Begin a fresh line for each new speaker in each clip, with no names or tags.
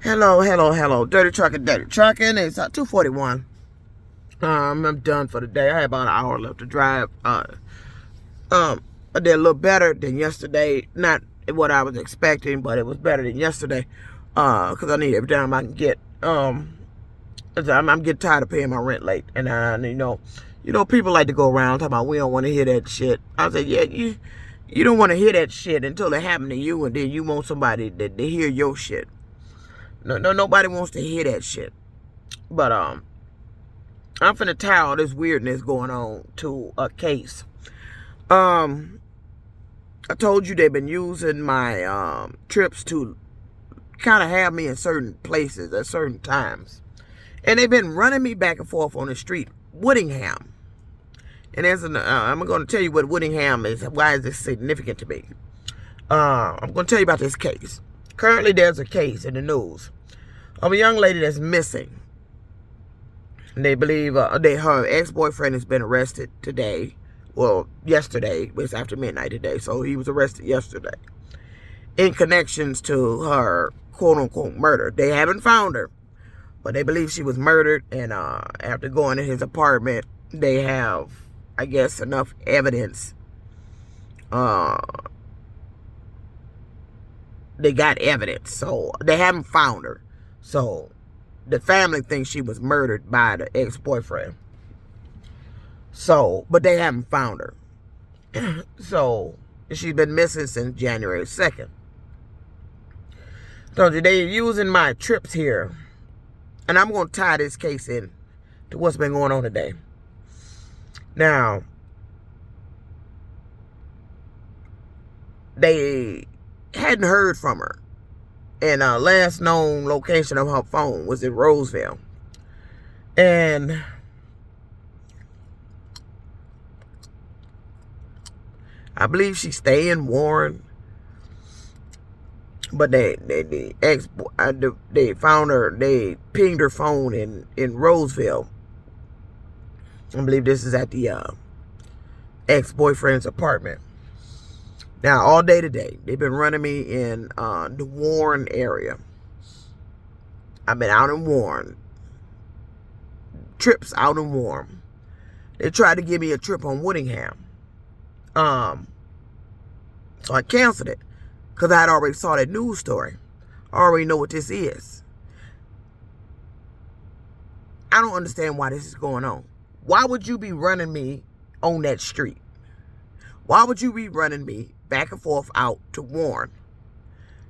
Hello. Dirty trucking. It's 2:41. I'm done for the day. I had about an hour left to drive. I did a little better than yesterday. Not what I was expecting, but it was better than yesterday. Cause I need every time I can get. I'm getting tired of paying my rent late, and people like to go around talking about we don't want to hear that shit. I said, yeah, you don't want to hear that shit until it happened to you, and then you want somebody to hear your shit. No, nobody wants to hear that shit. But I'm finna tie all this weirdness going on to a case. I told you they've been using my trips to kind of have me in certain places at certain times. And they've been running me back and forth on the street, Woodingham. And I'm going to tell you what Woodingham is. Why is this significant to me? I'm going to tell you about this case. Currently, there's a case in the news of a young lady that's missing. And they believe her ex-boyfriend has been arrested today. Well, yesterday. It's after midnight today. So he was arrested yesterday. In connections to her quote-unquote murder. They haven't found her. But they believe she was murdered. And after going to his apartment, they have, I guess, enough evidence. They got evidence, so they haven't found her. So the family thinks she was murdered by the ex-boyfriend. So, but they haven't found her. So she's been missing since January 2nd. So they're using my trips here, and I'm going to tie this case in to what's been going on today. Now, they hadn't heard from her. And last known location of her phone was in Roseville. And I believe she stayed in Warren. But they found her, they pinged her phone in Roseville. I believe this is at the ex-boyfriend's apartment. Now, all day today, they've been running me in the Warren area. I've been out in Warren. Trips out in Warren. They tried to give me a trip on Woodingham. So I canceled it. Because I had already saw that news story. I already know what this is. I don't understand why this is going on. Why would you be running me on that street? Why would you be running me back and forth out to Warren?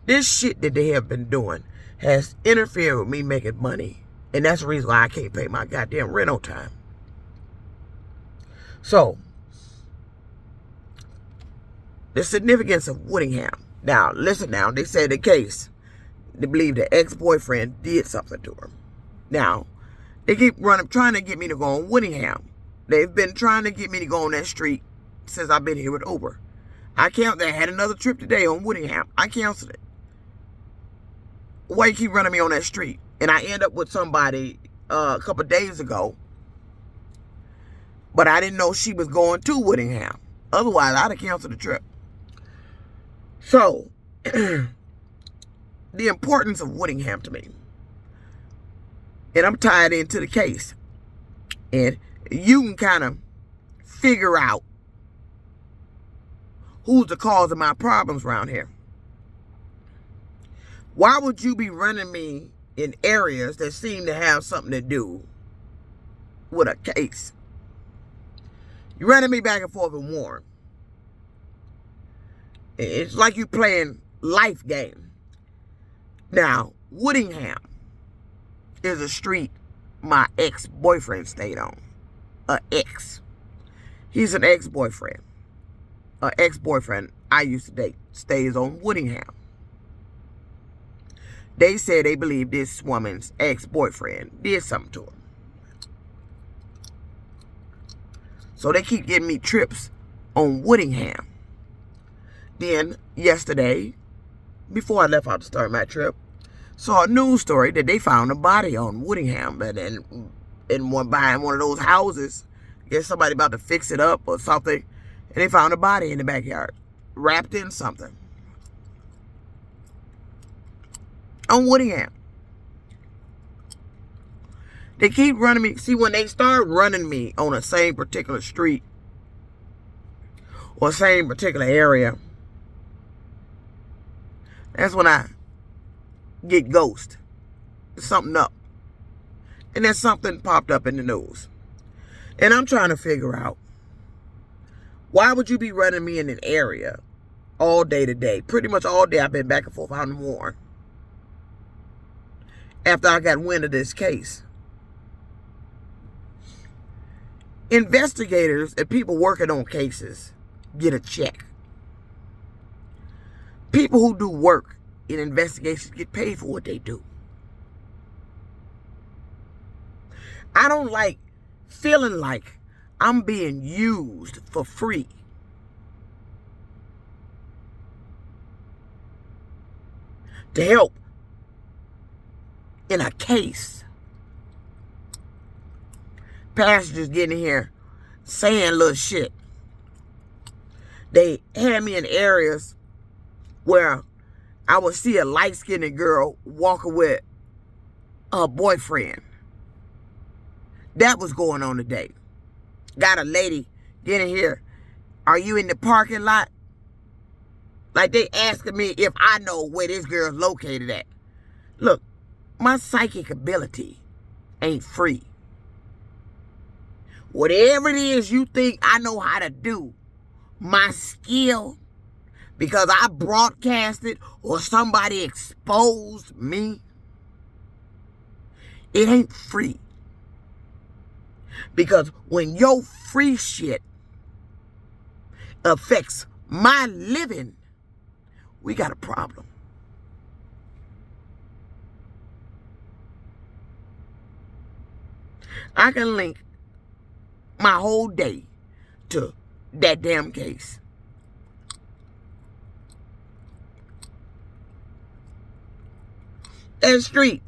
This shit that they have been doing has interfered with me making money. And that's the reason why I can't pay my goddamn rent on time. So, the significance of Woodingham. Now, listen now. They said the case. They believe the ex-boyfriend did something to her. Now, they keep trying to get me to go on Woodingham. They've been trying to get me to go on that street since I've been here with Uber. They had another trip today on Woodingham. I canceled it. Why you keep running me on that street? And I end up with somebody a couple of days ago. But I didn't know she was going to Woodingham. Otherwise, I'd have canceled the trip. So, the importance of Woodingham to me. And I'm tied into the case. And you can kind of figure out who's the cause of my problems around here. Why would you be running me in areas that seem to have something to do with a case? You're running me back and forth in Warren. It's like you playing life game. Now, Woodingham is a street my ex-boyfriend stayed on. Ex. He's an ex-boyfriend. An ex-boyfriend I used to date stays on Woodingham. They said they believe this woman's ex-boyfriend did something to her. So they keep getting me trips on Woodingham. Then, yesterday, before I left out to start my trip, saw a news story that they found a body on Woodingham. And behind one of those houses. I guess somebody about to fix it up or something. And they found a body in the backyard. Wrapped in something. On Woodingham. They keep running me. See, when they start running me on the same particular street or same particular area, that's when I get ghost. There's something up. And then something popped up in the news. And I'm trying to figure out, why would you be running me in an area all day today? Pretty much all day I've been back and forth out in Warren. After I got wind of this case. Investigators and people working on cases get a check. People who do work in investigations get paid for what they do. I don't like feeling like I'm being used for free. To help in a case. Passengers getting here saying little shit. They had me in areas where I would see a light-skinned girl walking with her boyfriend. That was going on today. Got a lady getting here. Are you in the parking lot? Like they asking me if I know where this girl's located at. Look, my psychic ability ain't free. Whatever it is you think I know how to do, my skill, because I broadcasted or somebody exposed me, it ain't free. Because when your free shit affects my living, we got a problem. I can link my whole day to that damn case. That street,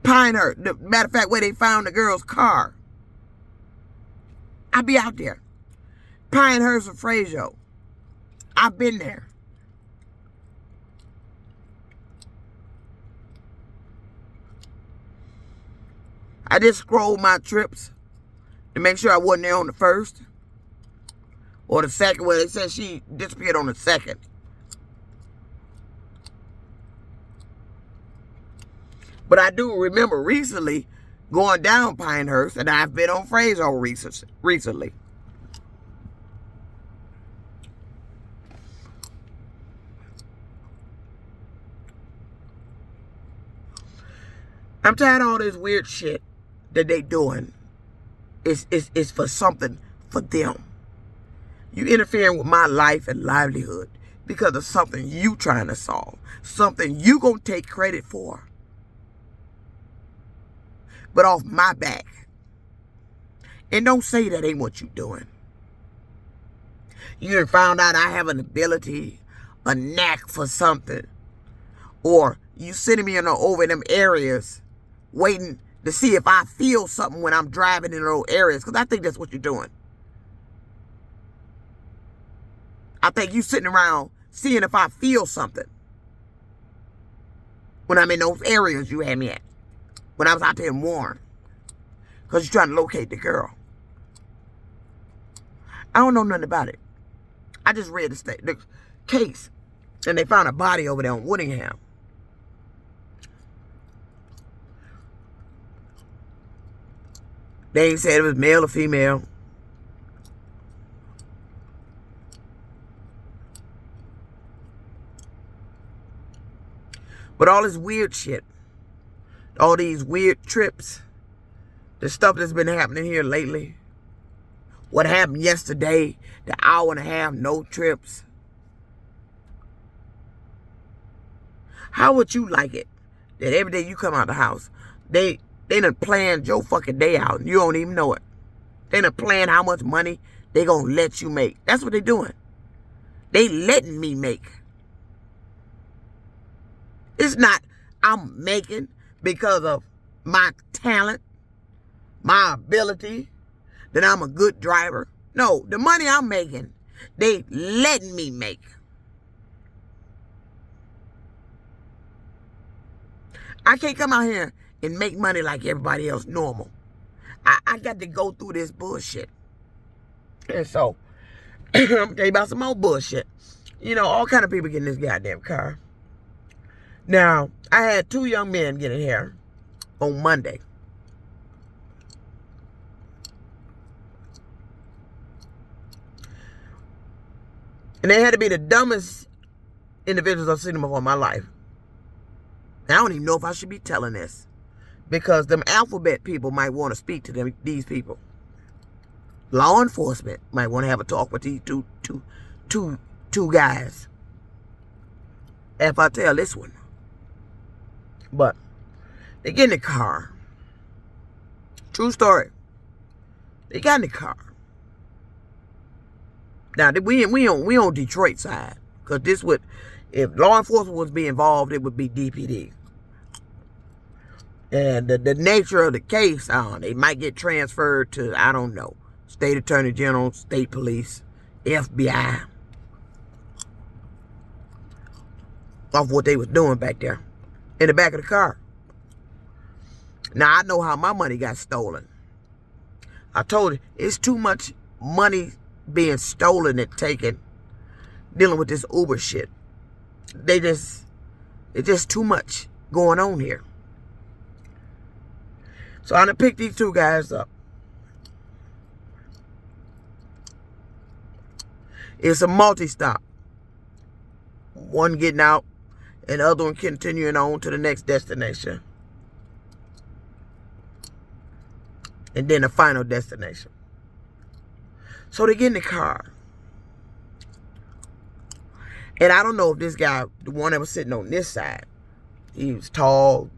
Pinehurst, the matter of fact, where they found the girl's car. I be out there. Pinehurst and Fraser. I've been there. I just scrolled my trips to make sure I wasn't there on the first or the second. Well, they said she disappeared on the second. But I do remember recently going down Pinehurst, and I've been on Fraser recently. I'm tired of all this weird shit that they doing. It's for something for them. You interfering with my life and livelihood because of something you trying to solve. Something you gonna take credit for. But off my back. And don't say that ain't what you doing. You done found out I have an ability, a knack for something. Or you sending me over in them areas waiting to see if I feel something when I'm driving in those areas. Because I think that's what you're doing. I think you sitting around seeing if I feel something when I'm in those areas you had me at. When I was out there in Warren. Because you're trying to locate the girl. I don't know nothing about it. I just read the case. And they found a body over there on Woodingham. They ain't said it was male or female. But all this weird shit. All these weird trips. The stuff that's been happening here lately. What happened yesterday. The hour and a half, no trips. How would you like it that every day you come out the house, they done planned your fucking day out and you don't even know it. They done planned how much money they gonna let you make. That's what they doing. They letting me make. It's not I'm making because of my talent, my ability, that I'm a good driver. No, the money I'm making, they letting me make. I can't come out here and make money like everybody else normal. I got to go through this bullshit. And so, I'm going to tell you about some more bullshit. You know, all kind of people get in this goddamn car. Now, I had 2 young men get in here on Monday. And they had to be the dumbest individuals I've seen before in my life. I don't even know if I should be telling this, because them alphabet people might want to speak to these people. Law enforcement might want to have a talk with these two guys. If I tell this one. But they get in the car. True story. They got in the car. Now we on Detroit side, because this would, if law enforcement was be involved, it would be DPD. And the nature of the case, they might get transferred to, I don't know, State Attorney General, State Police, FBI, off what they was doing back there in the back of the car. Now I know how my money got stolen. I told you, it's too much money being stolen and taken dealing with this Uber shit. It's just too much going on here. So I'm going to pick these 2 guys up. It's a multi-stop. One getting out and the other one continuing on to the next destination. And then the final destination. So they get in the car. And I don't know if this guy, the one that was sitting on this side, he was tall.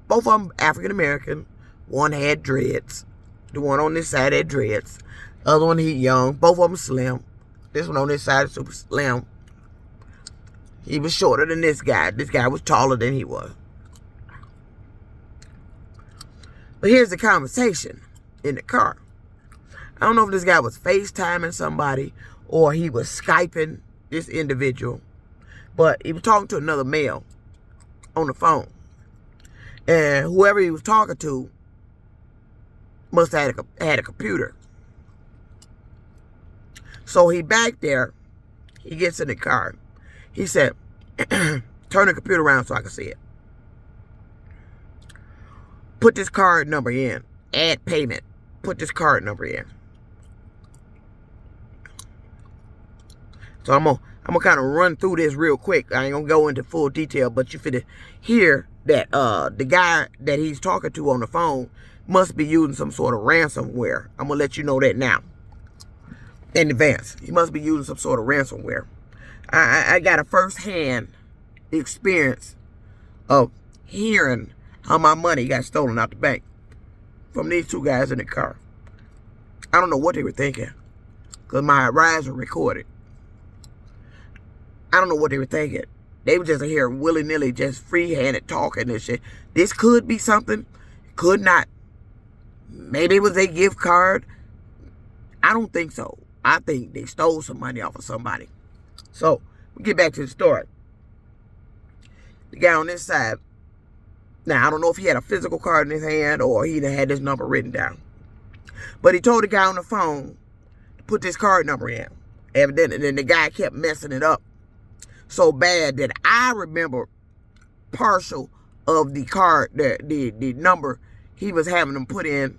Both of them African-American. One had dreads. The one on this side had dreads. The other one, he young. Both of them slim. This one on this side is super slim. He was shorter than this guy. This guy was taller than he was. But here's the conversation in the car. I don't know if this guy was FaceTiming somebody or he was Skyping this individual. But he was talking to another male on the phone. And whoever he was talking to must have had a computer. So he back there. He gets in the car. He said, turn the computer around so I can see it. Put this card number in. Add payment. Put this card number in. So I'm gonna kind of run through this real quick. I ain't gonna go into full detail, but you finna hear that the guy that he's talking to on the phone must be using some sort of ransomware. I'm gonna let you know that now in advance. He must be using some sort of ransomware. I got a first-hand experience of hearing how my money got stolen out the bank from these 2 guys in the car. I don't know what they were thinking, because my riser recorded. I don't know what they were thinking. They were just here willy-nilly, just free-handed talking and shit. This could be something, could not. Maybe it was a gift card. I don't think so. I think they stole some money off of somebody. So, we get back to the story. The guy on this side, now I don't know if he had a physical card in his hand or he had this number written down. But he told the guy on the phone to put this card number in. Evidently, and then the guy kept messing it up so bad that I remember partial of the card, the number he was having them put in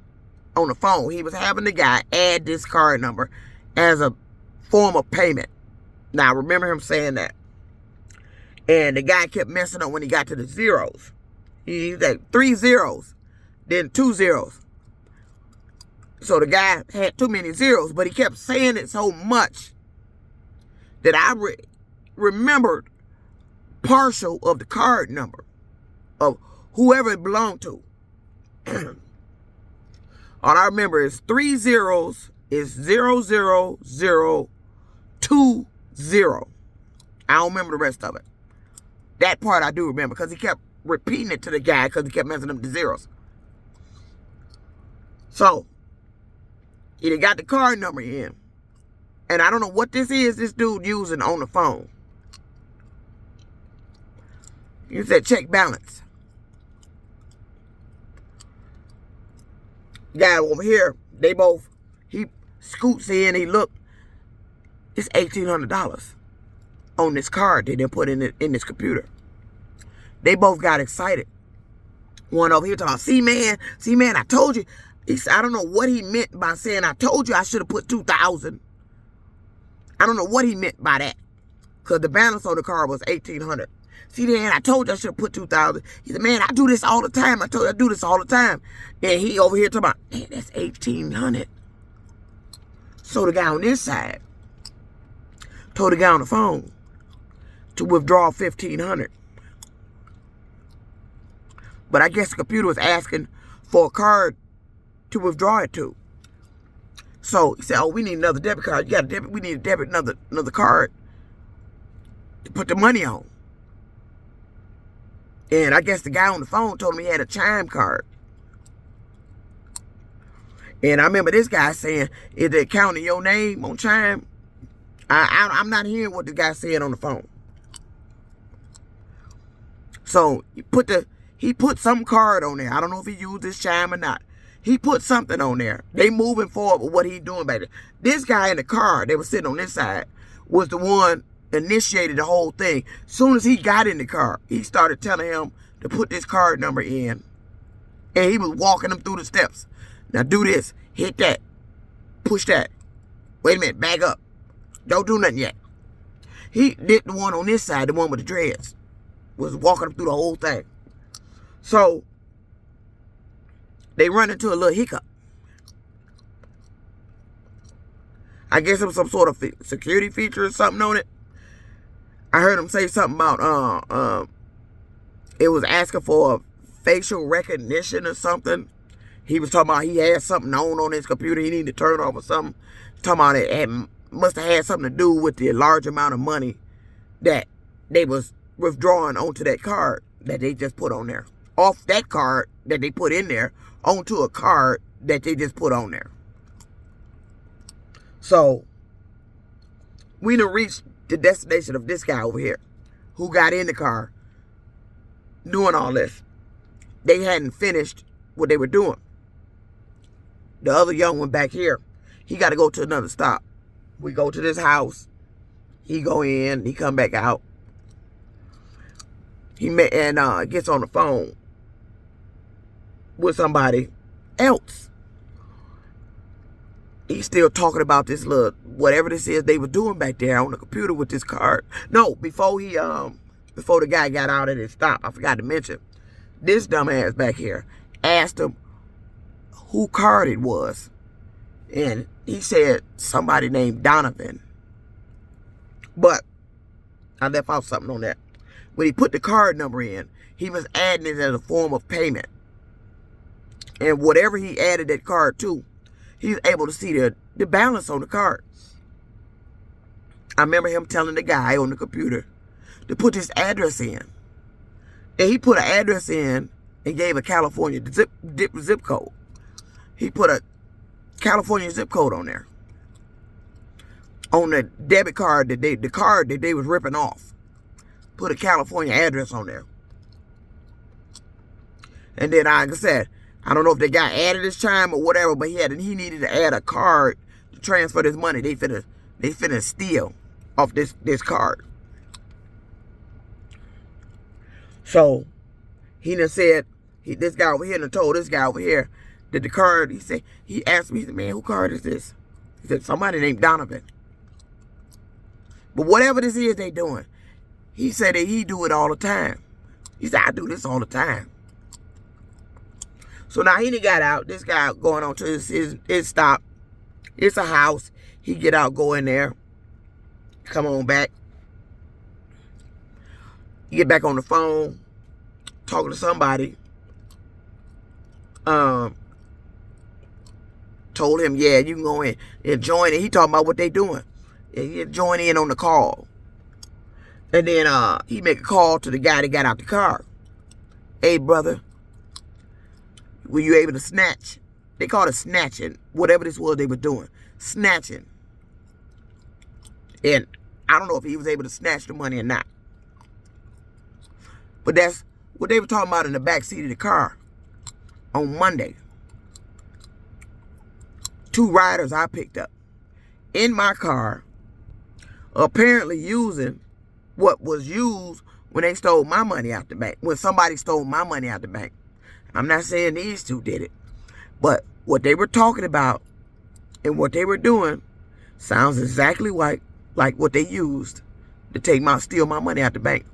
on the phone. He was having the guy add this card number as a form of payment. Now, I remember him saying that. And the guy kept messing up when he got to the zeros. He had 3 zeros, then 2 zeros. So the guy had too many zeros, but he kept saying it so much that I remembered partial of the card number of whoever it belonged to. All I remember is 3 zeros is 00020. I don't remember the rest of it. That part I do remember because he kept repeating it to the guy because he kept messing up the zeros. So, he got the card number in. And I don't know what this is this dude using on the phone. He said check balance. Guy over here, he scoots in, he look, it's $1,800 on this card they didn't put in this computer. They both got excited. One over here talking, see man, I told you. He said, I don't know what he meant by saying, I told you I should have put 2,000. I don't know what he meant by that. Because the balance on the card was 1,800. See, then I told you I should have put 2,000. He said, man, I do this all the time. I told you I do this all the time. And he over here talking about, man, that's 1,800. So the guy on this side told the guy on the phone to withdraw 1,500. But I guess the computer was asking for a card to withdraw it to. So he said, oh, we need another debit card. You got a debit? We need to debit another card to put the money on. And I guess the guy on the phone told him he had a Chime card. And I remember this guy saying, is they counting your name on Chime? I'm not hearing what the guy said on the phone. So he put some card on there. I don't know if he used his Chime or not. He put something on there. They moving forward with what he doing back there. This guy in the car, they were sitting on this side, was the one initiated the whole thing. Soon as he got in the car, he started telling him to put this card number in. And he was walking him through the steps. Now do this, hit that, push that. Wait a minute, back up. Don't do nothing yet. He did the one on this side, the one with the dreads, was walking him through the whole thing. So they run into a little hiccup. I guess it was some sort of security feature or something on it. I heard him say something about it was asking for facial recognition or something. He was talking about he had something on his computer he needed to turn off or something. Talking about it must have had something to do with the large amount of money that they was withdrawing onto that card that they just put on there. Off that card that they put in there onto a card that they just put on there. So we done reached the destination of this guy over here who got in the car doing all this. They hadn't finished what they were doing. The other young one back here, he got to go to another stop. We go to this house. He go in. He come back out. He met and gets on the phone with somebody else. He's still talking about this little whatever this is they were doing back there on the computer with this card. No, before the guy got out and it stopped, I forgot to mention, this dumbass back here asked him who card it was. And he said somebody named Donovan. But I left out something on that. When he put the card number in, he was adding it as a form of payment. And whatever he added that card to, he was able to see the balance on the card. I remember him telling the guy on the computer to put his address in. And he put an address in and gave a California zip code. He put a California zip code on there. On the debit card the card that they was ripping off. Put a California address on there. And then, like I said, I don't know if the guy added his Chime or whatever, but he needed to add a card to transfer this money. They finna steal off this card. So he done said this guy over here done told this guy over here that the card, he asked me, he said, man, who card is this? He said, somebody named Donovan. But whatever this is they doing, he said that he do it all the time. He said, I do this all the time. So now he done got out. This guy going on to his stop. It's a house. He get out, go in there. Come on back. He get back on the phone. Talking to somebody. Told him, yeah, you can go in and join in. He talking about what they doing. Yeah, he join in on the call. And then he make a call to the guy that got out the car. Hey, brother. Were you able to snatch? They called it snatching. Whatever this was they were doing. Snatching. And I don't know if he was able to snatch the money or not. But that's what they were talking about in the back seat of the car on Monday. 2 riders I picked up in my car, apparently using what was used when they stole my money out the bank, when somebody stole my money out the bank. I'm not saying these 2 did it, but what they were talking about and what they were doing sounds exactly like what they used to steal my money out the bank.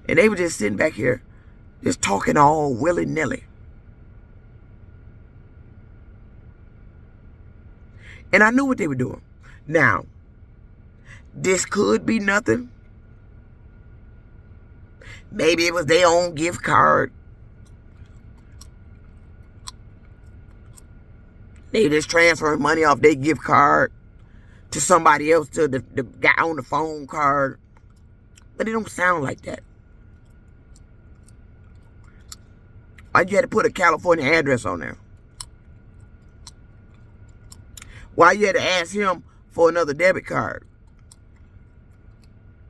And they were just sitting back here, just talking all willy-nilly. And I knew what they were doing. Now, this could be nothing. Maybe it was their own gift card. They just transferred money off their gift card to somebody else, to the guy on the phone card. But it don't sound like that. Why'd you have to put a California address on there? Why you had to ask him for another debit card?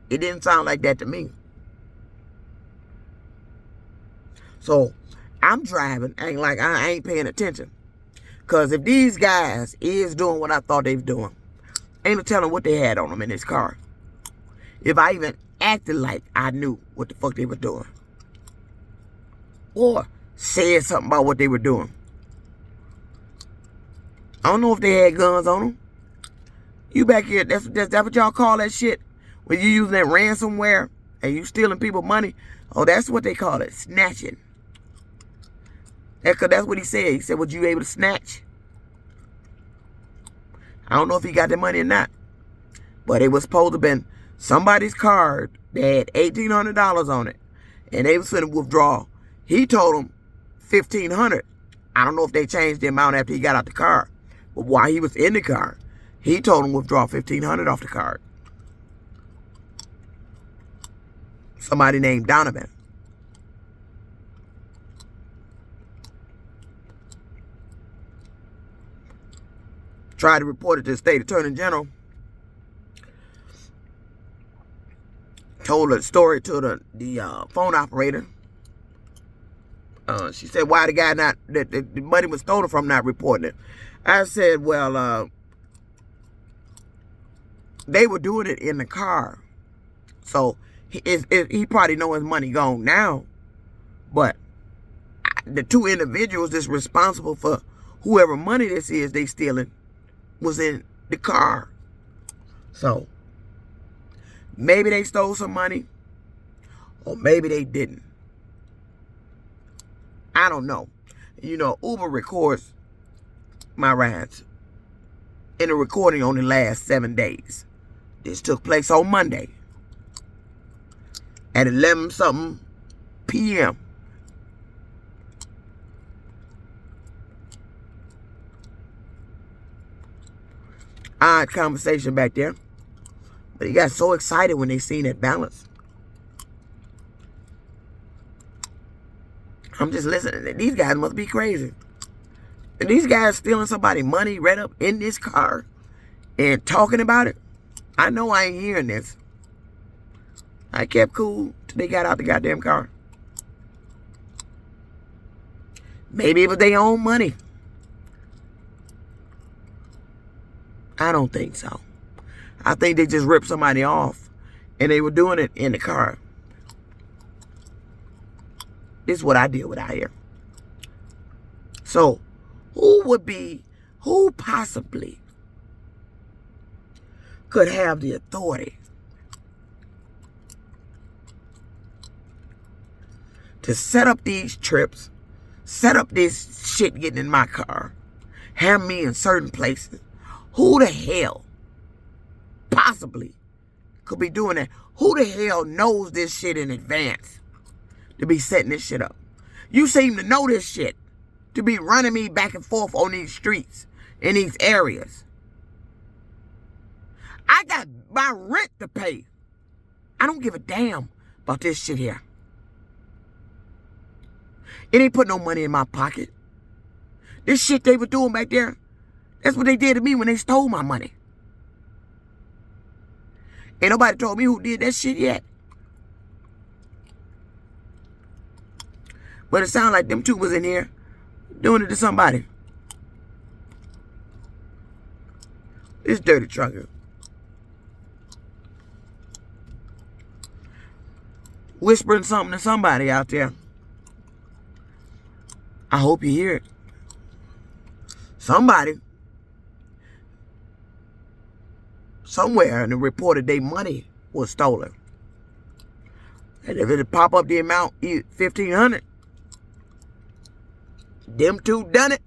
It didn't sound like that to me. So I'm driving, acting like I ain't paying attention. Because if these guys is doing what I thought they was doing, ain't no telling what they had on them in this car. If I even acted like I knew what the fuck they were doing. Or said something about what they were doing. I don't know if they had guns on them. You back here, that's what y'all call that shit? When you using that ransomware and you stealing people's money? Oh, that's what they call it, snatching. That's what he said. He said, was you able to snatch? I don't know if he got the money or not. But it was supposed to have been somebody's card that had $1,800 on it. And they was going to withdraw. He told them $1,500. I don't know if they changed the amount after he got out the car. But while he was in the car, he told him to withdraw $1,500 off the card. Somebody named Donovan. Tried to report it to the state attorney general. Told the story to the phone operator. She said, why the guy the money was stolen from not reporting it? I said, well, they were doing it in the car. So he probably know his money gone now. But the 2 individuals that's responsible for whoever money this is they stealing was in the car. So maybe they stole some money, or maybe they didn't. I don't know. You know, Uber records my rides, and the recording only lasts 7 days. This took place on Monday at 11-something p.m. Odd conversation back there. But he got so excited when they seen that balance. I'm just listening. These guys must be crazy. And these guys stealing somebody's money right up in this car and talking about it. I know I ain't hearing this. I kept cool till they got out the goddamn car. Maybe it was their own money. I don't think so. I think they just ripped somebody off and they were doing it in the car. This is what I deal with out here. So, who possibly could have the authority to set up these trips, set up this shit getting in my car, have me in certain places? Who the hell possibly could be doing that? Who the hell knows this shit in advance to be setting this shit up? You seem to know this shit to be running me back and forth on these streets, in these areas. I got my rent to pay. I don't give a damn about this shit here. It ain't put no money in my pocket. This shit they were doing back there, that's what they did to me when they stole my money. Ain't nobody told me who did that shit yet. But it sounded like them 2 was in here doing it to somebody. It's dirty trucking. Whispering something to somebody out there. I hope you hear it. Somebody somewhere and reported their money was stolen. And if it pop up the amount $1,500, them two done it.